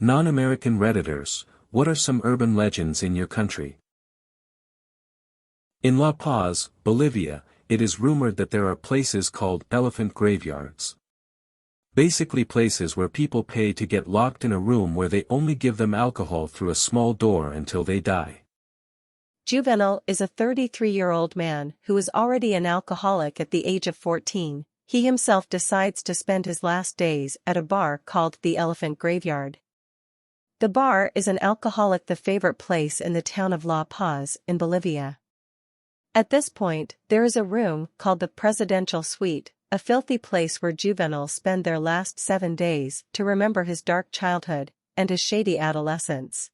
Non-American Redditors, what are some urban legends in your country? In La Paz, Bolivia, it is rumored that there are places called elephant graveyards. Basically places where people pay to get locked in a room where they only give them alcohol through a small door until they die. Juvenal is a 33-year-old man who is already an alcoholic at the age of 14. He himself decides to spend his last days at a bar called the Elephant Graveyard. The bar is an alcoholic the favorite place in the town of La Paz in Bolivia. At this point, there is a room called the Presidential Suite, a filthy place where juveniles spend their last 7 days to remember his dark childhood and his shady adolescence.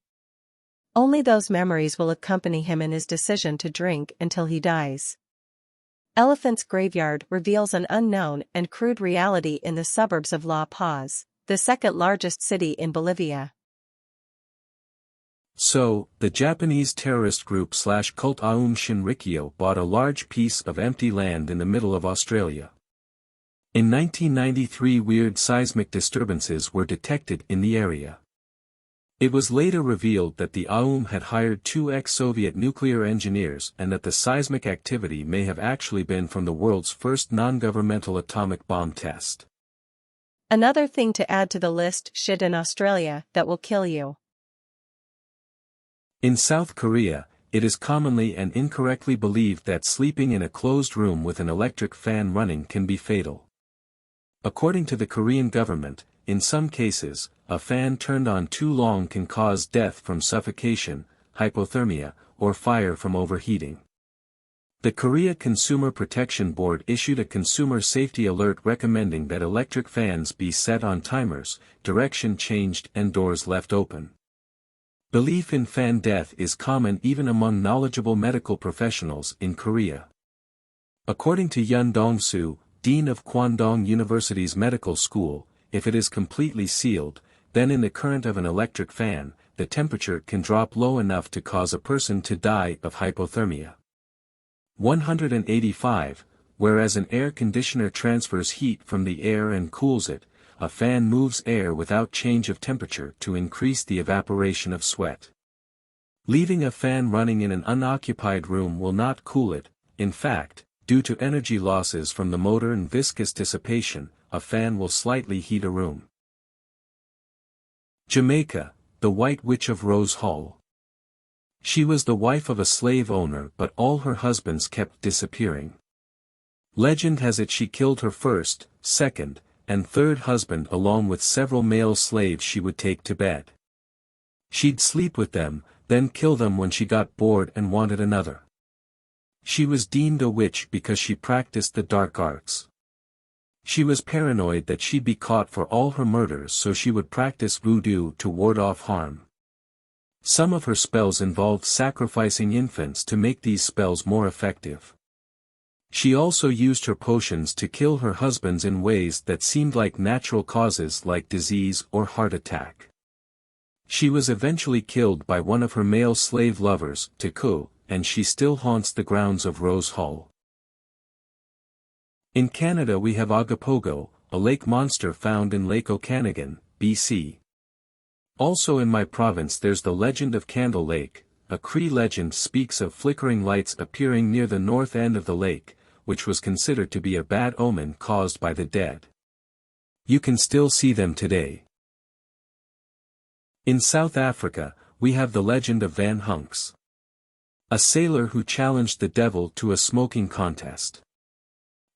Only those memories will accompany him in his decision to drink until he dies. Elephant's Graveyard reveals an unknown and crude reality in the suburbs of La Paz, the second largest city in Bolivia. So, the Japanese terrorist group /cult Aum Shinrikyo bought a large piece of empty land in the middle of Australia. In 1993 weird seismic disturbances were detected in the area. It was later revealed that the Aum had hired 2 ex-Soviet nuclear engineers and that the seismic activity may have actually been from the world's first non-governmental atomic bomb test. Another thing to add to the list: shit in Australia that will kill you. In South Korea, it is commonly and incorrectly believed that sleeping in a closed room with an electric fan running can be fatal. According to the Korean government, in some cases, a fan turned on too long can cause death from suffocation, hypothermia, or fire from overheating. The Korea Consumer Protection Board issued a consumer safety alert recommending that electric fans be set on timers, direction changed and doors left open. Belief in fan death is common even among knowledgeable medical professionals in Korea. According to Yun Dong-soo, dean of Kwangdong University's medical school, if it is completely sealed, then in the current of an electric fan, the temperature can drop low enough to cause a person to die of hypothermia. 185, whereas an air conditioner transfers heat from the air and cools it, a fan moves air without change of temperature to increase the evaporation of sweat. Leaving a fan running in an unoccupied room will not cool it. In fact, due to energy losses from the motor and viscous dissipation, a fan will slightly heat a room. Jamaica, the White Witch of Rose Hall. She was the wife of a slave owner, but all her husbands kept disappearing. Legend has it she killed her first, second, and third husband along with several male slaves she would take to bed. She'd sleep with them, then kill them when she got bored and wanted another. She was deemed a witch because she practiced the dark arts. She was paranoid that she'd be caught for all her murders, so she would practice voodoo to ward off harm. Some of her spells involved sacrificing infants to make these spells more effective. She also used her potions to kill her husbands in ways that seemed like natural causes like disease or heart attack. She was eventually killed by one of her male slave lovers, Tiku, and she still haunts the grounds of Rose Hall. In Canada we have Agapogo, a lake monster found in Lake Okanagan, BC. Also in my province there's the legend of Candle Lake. A Cree legend speaks of flickering lights appearing near the north end of the lake, which was considered to be a bad omen caused by the dead. You can still see them today. In South Africa, we have the legend of Van Hunks, a sailor who challenged the devil to a smoking contest.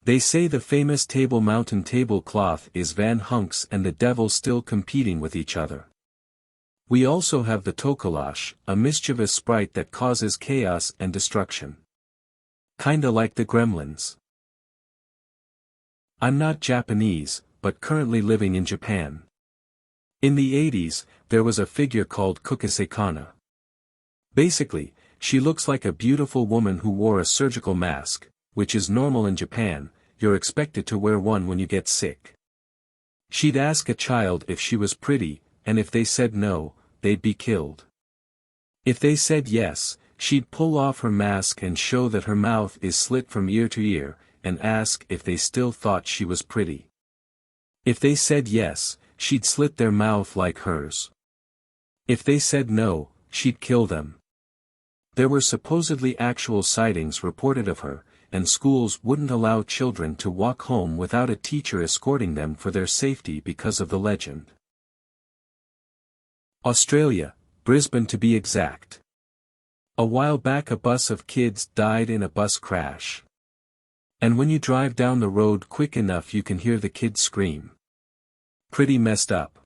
They say the famous Table Mountain tablecloth is Van Hunks and the devil still competing with each other. We also have the Tokalash, a mischievous sprite that causes chaos and destruction. Kinda like the Gremlins. I'm not Japanese, but currently living in Japan. In the 80s, there was a figure called Kukisekana. Basically, she looks like a beautiful woman who wore a surgical mask, which is normal in Japan. You're expected to wear one when you get sick. She'd ask a child if she was pretty, and if they said no, they'd be killed. If they said yes, she'd pull off her mask and show that her mouth is slit from ear to ear, and ask if they still thought she was pretty. If they said yes, she'd slit their mouth like hers. If they said no, she'd kill them. There were supposedly actual sightings reported of her, and schools wouldn't allow children to walk home without a teacher escorting them for their safety because of the legend. Australia, Brisbane to be exact. A while back a bus of kids died in a bus crash. And when you drive down the road quick enough you can hear the kids scream. Pretty messed up.